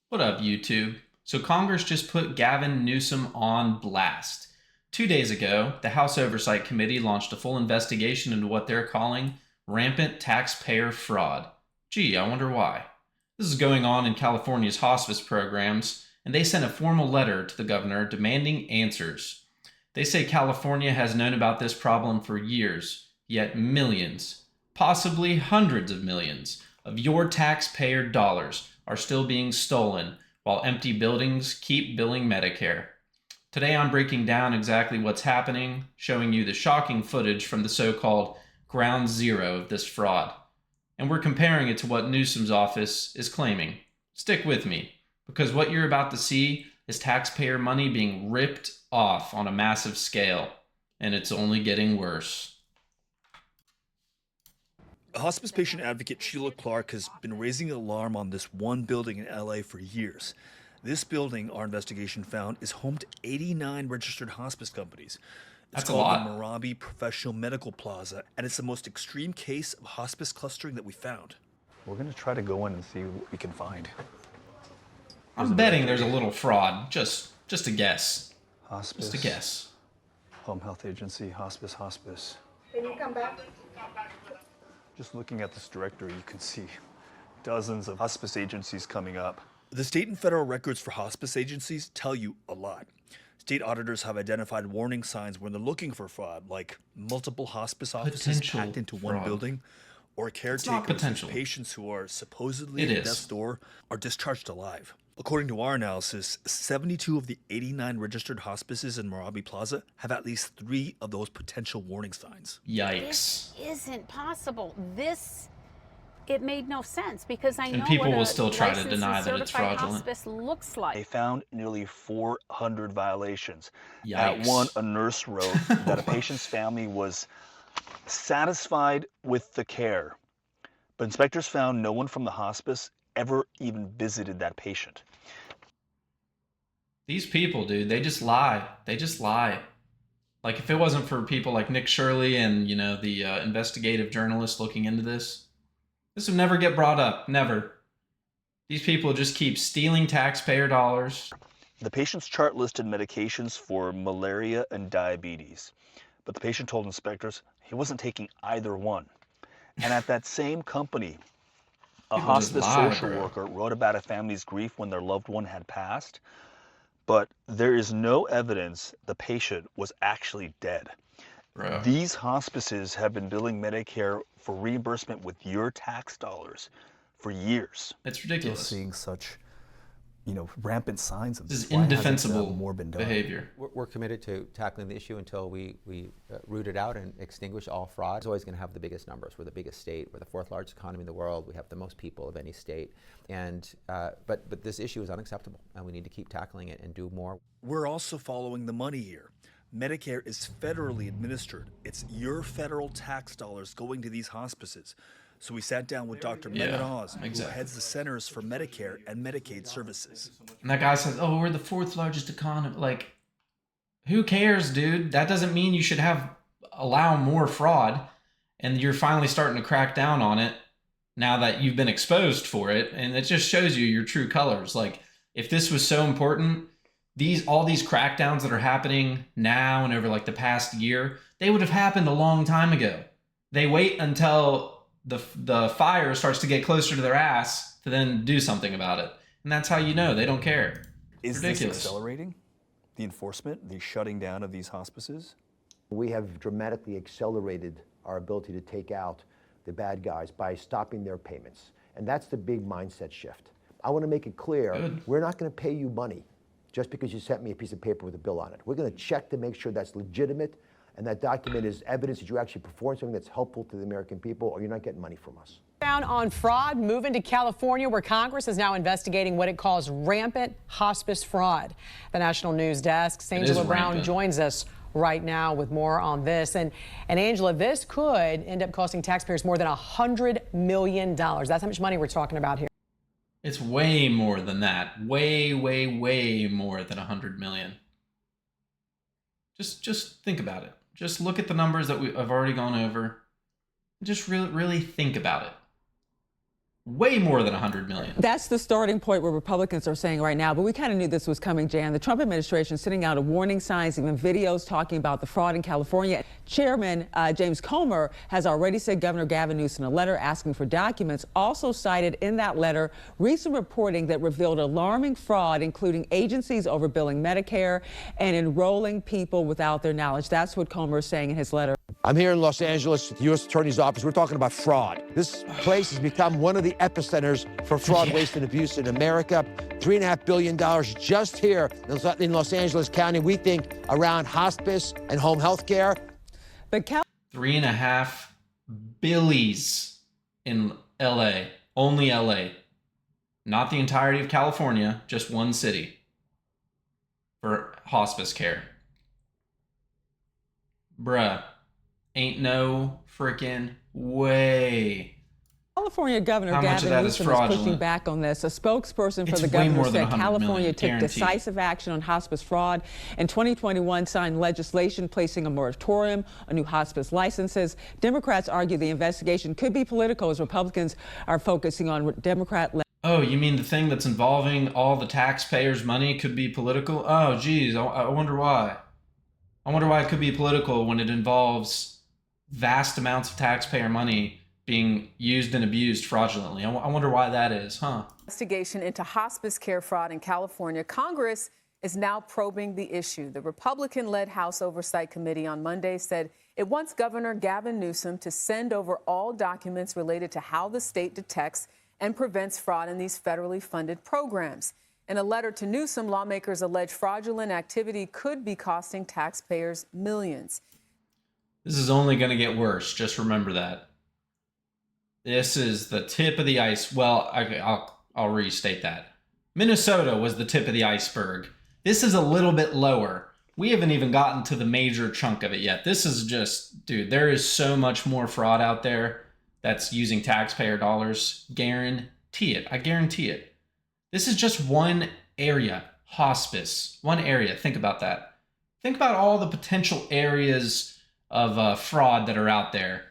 What up, YouTube? So Congress just put Gavin Newsom on blast. 2 days ago, the House Oversight Committee launched a full investigation into what they're calling rampant taxpayer fraud. Gee, I wonder why. This is going on in California's hospice programs, and they sent a formal letter to the governor demanding answers. They say California has known about this problem for years, yet millions, possibly hundreds of millions, of your taxpayer dollars are still being stolen while empty buildings keep billing Medicare. Today I'm breaking down exactly what's happening, showing you the shocking footage from the so-called ground zero of this fraud. And we're comparing it to what Newsom's office is claiming. Stick with me, because what you're about to see is taxpayer money being ripped off on a massive scale, and it's only getting worse. Hospice patient advocate Sheila Clark has been raising alarm on this one building in LA for years. This building, our investigation found, is home to 89 registered hospice companies. It's That's a called lot. the Merabi Professional Medical Plaza, and it's the most extreme case of hospice clustering that we found. We're gonna try to go in and see what we can find. I'm betting there's a little fraud. Just a guess. Hospice. Just a guess. Home Health Agency, hospice. Can you come back? Just looking at this directory, you can see dozens of hospice agencies coming up. The state and federal records for hospice agencies tell you a lot. State auditors have identified warning signs when they're looking for fraud, like multiple hospice offices Potential packed into one fraud. building, or not caretakers potential. of patients who are supposedly It at is. death's door are discharged alive. According to our analysis, 72 of the 89 registered hospices in Merabi Plaza have at least 3 of those potential warning signs. Yikes. This isn't possible. It made no sense because I And know people what will a still try to licensed deny and that it's certified fraudulent. hospice looks They like. found nearly 400 violations. Yikes. At one, a nurse wrote that a patient's family was satisfied with the care, but inspectors found no one from the hospice ever even visited that patient. These people, dude, they just lie. They just lie. Like, if it wasn't for people like Nick Shirley and, the investigative journalists looking into this would never get brought up. Never. These people just keep stealing taxpayer dollars. The patient's chart listed medications for malaria and diabetes, but the patient told inspectors he wasn't taking either one. And at that same company, a People just hospice lie, social bro. worker wrote about a family's grief when their loved one had passed, but there is no evidence the patient was actually dead. Bro. These hospices have been billing Medicare for reimbursement with your tax dollars for years. It's Still ridiculous. seeing such, rampant signs of This is Why hasn't, indefensible more been done? behavior. We're committed to tackling the issue until we root it out and extinguish all fraud. It's always going to have the biggest numbers. We're the biggest state. We're the 4th largest economy in the world. We have the most people of any state. And but this issue is unacceptable, and we need to keep tackling it and do more. We're also following the money here. Medicare is federally administered. It's your federal tax dollars going to these hospices. So we sat down with Dr. Yeah, Megan Oz, exactly. who heads the Centers for Medicare and Medicaid Services. And that guy says, oh, we're the 4th largest economy. Like, who cares, dude? That doesn't mean you should allow more fraud. And you're finally starting to crack down on it now that you've been exposed for it. And it just shows you your true colors. Like, if this was so important, all these crackdowns that are happening now and over like the past year, they would have happened a long time ago. They wait until the fire starts to get closer to their ass to then do something about it. And that's how you know they don't care. Is Ridiculous. this accelerating the enforcement, the shutting down of these hospices? We have dramatically accelerated our ability to take out the bad guys by stopping their payments. And that's the big mindset shift. I want to make it clear, Good. we're not going to pay you money just because you sent me a piece of paper with a bill on it. We're going to check to make sure that's legitimate and that document is evidence that you actually performed something that's helpful to the American people, or you're not getting money from us. Down on fraud, moving to California, where Congress is now investigating what it calls rampant hospice fraud. The National News Desk's Angela Brown rampant. joins us right now with more on this. And Angela, this could end up costing taxpayers more than $100 million. That's how much money we're talking about here. It's way more than that. Way, way, way more than 100 million. Just think about it. Just look at the numbers that I've already gone over. Just really think about it. Way more than 100 million. That's the starting point where Republicans are saying right now, but we kind of knew this was coming, Jan. The Trump administration sending out a warning signs, even videos talking about the fraud in California. Chairman James Comer has already said Governor Gavin Newsom in a letter asking for documents, also cited in that letter recent reporting that revealed alarming fraud, including agencies overbilling Medicare and enrolling people without their knowledge. That's what Comer is saying in his letter. I'm here in Los Angeles at the U.S. Attorney's Office. We're talking about fraud. This place has become one of the epicenters for fraud, waste, and abuse in America. $3.5 billion just here in Los Angeles County, we think, around hospice and home health care. But $3.5 billies in L.A., only L.A., not the entirety of California, just one city for hospice care. Bruh. Ain't no freaking way. California Governor How much of Gavin that Newsom is is pushing back on this. A spokesperson for It's the way governor more than said 100 California million, took guaranteed. decisive action on hospice fraud. In 2021, signed legislation placing a moratorium on new hospice licenses. Democrats argue the investigation could be political as Republicans are focusing on Democrat. Oh, you mean the thing that's involving all the taxpayers' money could be political? Oh, geez, I wonder why. I wonder why it could be political when it involves vast amounts of taxpayer money being used and abused fraudulently. I wonder why that is, huh? Investigation into hospice care fraud in California. Congress is now probing the issue. The Republican-led House Oversight Committee on Monday said it wants Governor Gavin Newsom to send over all documents related to how the state detects and prevents fraud in these federally funded programs. In a letter to Newsom, lawmakers allege fraudulent activity could be costing taxpayers millions. This is only going to get worse. Just remember that. This is the tip of the ice. Well, I'll restate that. Minnesota was the tip of the iceberg. This is a little bit lower. We haven't even gotten to the major chunk of it yet. This is just, dude, there is so much more fraud out there that's using taxpayer dollars. Guarantee it. I guarantee it. This is just one area. Hospice. One area. Think about that. Think about all the potential areas of fraud that are out there.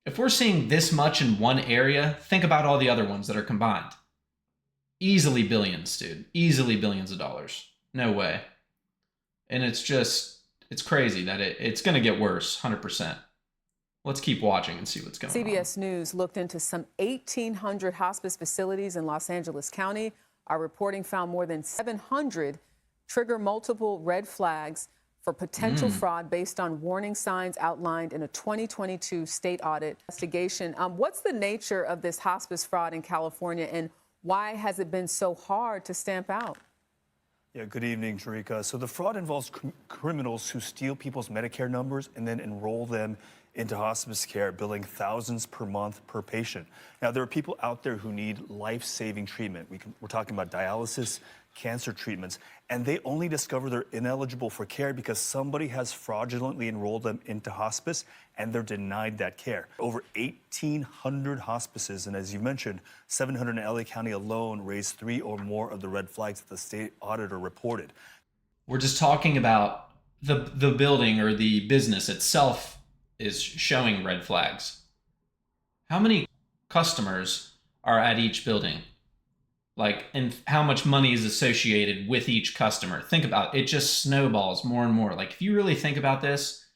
If we're seeing this much in one area, think about all the other ones that are combined. Easily billions, dude. Easily billions of dollars. No way. And it's crazy that it's going to get worse, 100%. Let's keep watching and see what's going on. CBS News looked into some 1,800 hospice facilities in Los Angeles County. Our reporting found more than 700 trigger multiple red flags for potential fraud based on warning signs outlined in a 2022 state audit investigation. What's the nature of this hospice fraud in California, and why has it been so hard to stamp out? Yeah, good evening, Jerika. So the fraud involves criminals who steal people's Medicare numbers and then enroll them into hospice care, billing thousands per month per patient. Now, there are people out there who need life-saving treatment. We're talking about dialysis, cancer treatments, and they only discover they're ineligible for care because somebody has fraudulently enrolled them into hospice and they're denied that care. Over 1,800 hospices, and as you mentioned, 700 in LA County alone raised 3 or more of the red flags that the state auditor reported. We're just talking about the building or the business itself is showing red flags. How many customers are at each building? Like, and how much money is associated with each customer? Think about it. It just snowballs more and more. Like, if you really think about this,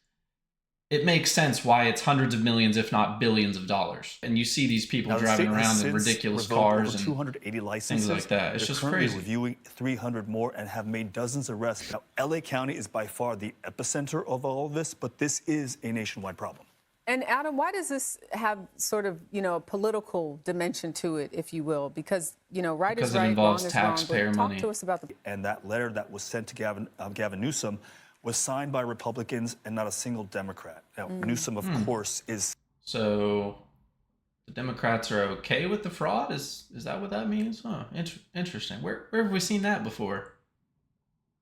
it makes sense why it's hundreds of millions, if not billions of dollars. And you see these people driving around in ridiculous cars and 280 licenses, things like that. It's just currently crazy. Reviewing 300 more and have made dozens of arrests. Now, LA County is by far the epicenter of all of this, but this is a nationwide problem. And Adam, why does this have sort of, a political dimension to it, if you will? Because, right is right, wrong is wrong. But talk to us about the... And that letter that was sent to Gavin Newsom was signed by Republicans and not a single Democrat. Now, Newsom, of course, is... So the Democrats are okay with the fraud? Is that what that means? Huh, interesting. Where have we seen that before?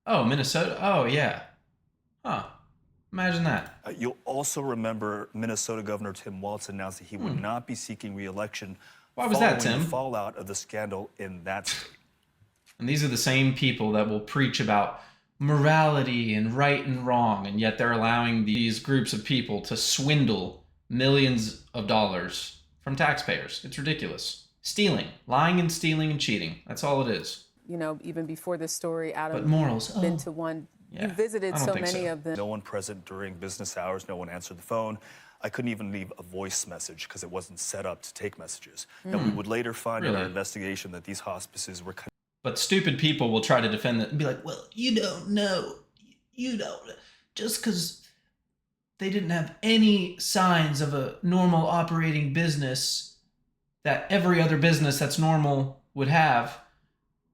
Oh, Minnesota? Oh, yeah. Huh. Imagine that. You'll also remember Minnesota Governor Tim Walz announced that he would not be seeking re-election. Why was that, Tim? The fallout of the scandal in that state. And these are the same people that will preach about morality and right and wrong, and yet they're allowing these groups of people to swindle millions of dollars from taxpayers. It's ridiculous. Stealing, lying and stealing and cheating. That's all it is. You know, even before this story, Adam, But morals, been to one. Yeah, You visited I don't so think many so. of them. No one present during business hours, no one answered the phone. I couldn't even leave a voice message because it wasn't set up to take messages. Now, we would later find in our investigation that these hospices were... But stupid people will try to defend it and be like, well, you don't know. You don't. Just because they didn't have any signs of a normal operating business that every other business that's normal would have,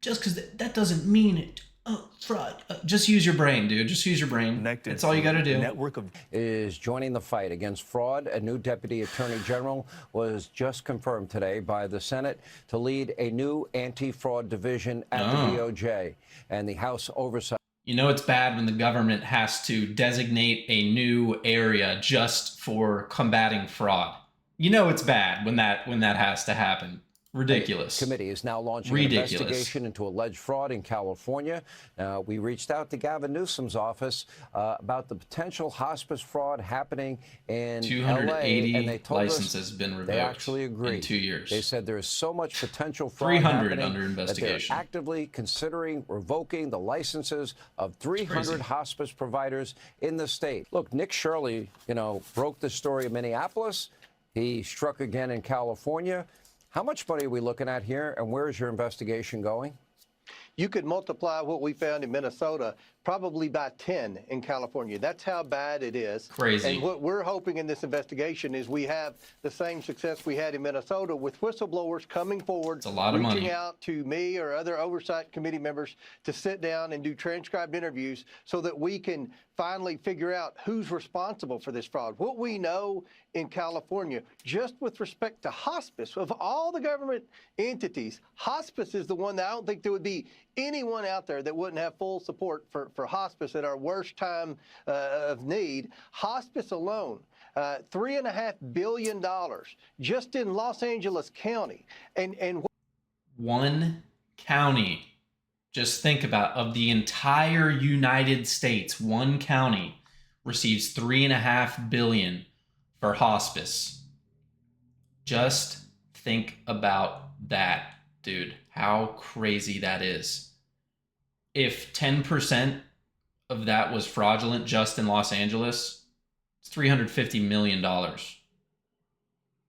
just because that doesn't mean it. Oh, fraud. Just use your brain, dude. Just use your brain. That's all you got to do. Network of is joining the fight against fraud. A new deputy attorney general was just confirmed today by the Senate to lead a new anti-fraud division at the DOJ and the House Oversight. You know it's bad when the government has to designate a new area just for combating fraud. You know it's bad when that has to happen. Ridiculous. The committee is now launching an investigation into alleged fraud in California. We reached out to Gavin Newsom's office about the potential hospice fraud happening in 280 LA, and they told licenses us have been revoked. They actually agreed. In 2 years. They said there is so much potential fraud 300 happening under investigation. that they're actively considering revoking the licenses of 300 hospice providers in the state. Look, Nick Shirley, broke the story in Minneapolis. He struck again in California. How much money are we looking at here, and where is your investigation going? You could multiply what we found in Minnesota probably by 10 in California. That's how bad it is. Crazy. And what we're hoping in this investigation is we have the same success we had in Minnesota with whistleblowers coming forward, reaching out to me or other oversight committee members to sit down and do transcribed interviews so that we can finally figure out who's responsible for this fraud. What we know in California, just with respect to hospice, of all the government entities, hospice is the one that I don't think there would be anyone out there that wouldn't have full support for hospice at our worst time of need. Hospice alone, $3.5 billion just in Los Angeles County. And one county. Just think about, of the entire United States, one county receives $3.5 billion for hospice. Just think about that, dude. How crazy that is. If 10% of that was fraudulent just in Los Angeles, it's $350 million.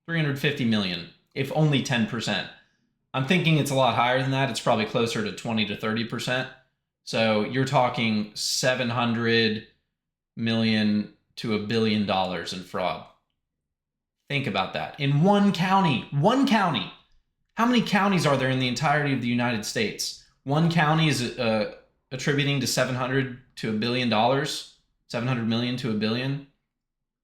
$350 million, if only 10%. I'm thinking it's a lot higher than that. It's probably closer to 20 to 30%. So you're talking $700 million to $1 billion in fraud. Think about that. In one county. One county. How many counties are there in the entirety of the United States? One county is attributing to $700 to $1 billion, $700 million to $1 billion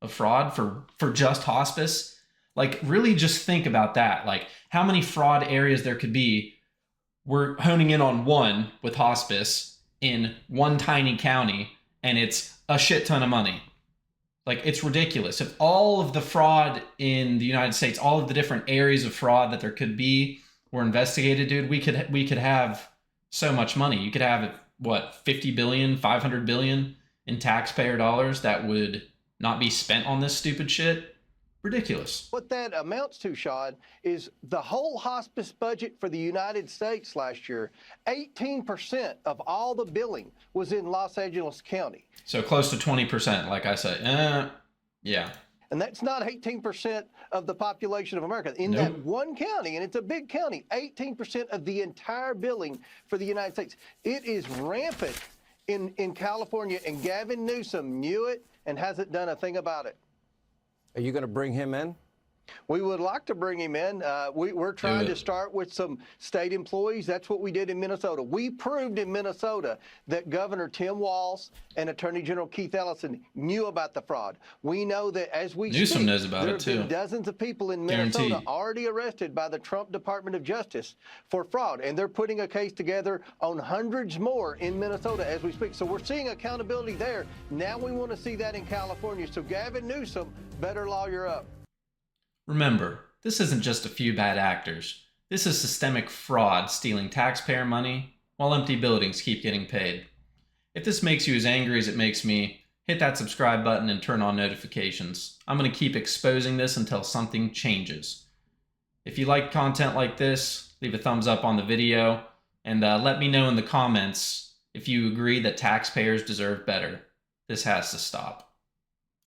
of fraud for just hospice. Like, really just think about that. Like, how many fraud areas there could be. We're honing in on one with hospice in one tiny county, and it's a shit ton of money. Like, it's ridiculous. If all of the fraud in the United States, all of the different areas of fraud that there could be were investigated, dude, we could have so much money. You could have, what, 50 billion, 500 billion in taxpayer dollars that would not be spent on this stupid shit. Ridiculous. What that amounts to, Shad, is the whole hospice budget for the United States last year, 18% of all the billing was in Los Angeles County. So close to 20%, like I said. Yeah. And that's not 18% of the population of America. In that one county, and it's a big county, 18% of the entire billing for the United States. It is rampant in California, and Gavin Newsom knew it and hasn't done a thing about it. Are you going to bring him in? We would like to bring him in. We're trying to start with some state employees. That's what we did in Minnesota. We proved in Minnesota that Governor Tim Walz and Attorney General Keith Ellison knew about the fraud. We know that as we Newsom speak, knows about there it have been too. dozens of people in Minnesota already arrested by the Trump Department of Justice for fraud, and they're putting a case together on hundreds more in Minnesota as we speak. So we're seeing accountability there. Now we want to see that in California. So Gavin Newsom better lawyer up. Remember, this isn't just a few bad actors. This is systemic fraud stealing taxpayer money while empty buildings keep getting paid. If this makes you as angry as it makes me, hit that subscribe button and turn on notifications. I'm going to keep exposing this until something changes. If you like content like this, leave a thumbs up on the video, and let me know in the comments if you agree that taxpayers deserve better. This has to stop.